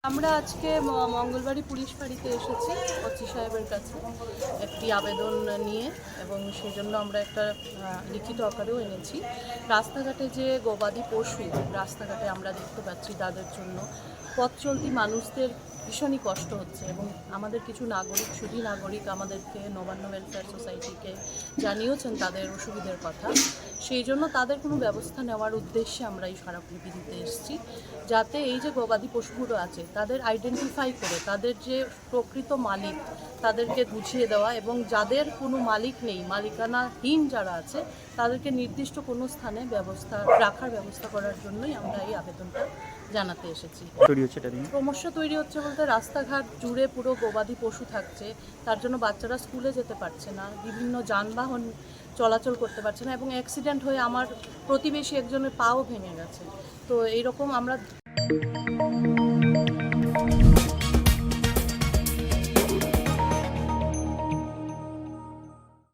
আমরা আজকে মঙ্গলবারই পুলিশ ফাঁড়িতে এসেছি ওসি সাহেবের কাছে একটি আবেদন নিয়ে, এবং সেই জন্য আমরা একটা লিখিত আকারেও এনেছি। রাস্তাঘাটে যে গবাদি পশু রাস্তাঘাটে আমরা দেখতে পাচ্ছি, তাদের জন্য পথ চলতি মানুষদের ভীষণই কষ্ট হচ্ছে, এবং আমাদের কিছু নাগরিক, সুধী নাগরিক আমাদেরকে নবান্ন ওয়েলফেয়ার সোসাইটিকে জানিয়েছেন তাদের অসুবিধার কথা। সেই জন্য তাদের কোনো ব্যবস্থা নেওয়ার উদ্দেশ্যে আমরা এই স্মারকলিপি দিতে এসেছি, যাতে এই যে গবাদি পশুগুলো আছে তাদের আইডেন্টিফাই করে তাদের যে প্রকৃত মালিক তাদেরকে বুঝিয়ে দেওয়া, এবং যাদের কোনো মালিক নেই, মালিকানাহীন যারা আছে তাদেরকে নির্দিষ্ট কোনো স্থানে রাখার ব্যবস্থা করার জন্যই আমরা এই আবেদনটা জানাতে এসেছি। সমস্যা তৈরি হচ্ছে বলতে, রাস্তাঘাট জুড়ে পুরো গবাদি পশু থাকছে, তার জন্য বাচ্চারা স্কুলে যেতে পারছে না, বিভিন্ন যানবাহন চলাচল করতে পারছে না, এবং অ্যাক্সিডেন্ট হয়ে আমার প্রতিবেশী একজনের পাও ভেঙে গেছে। তো এইরকম আমরা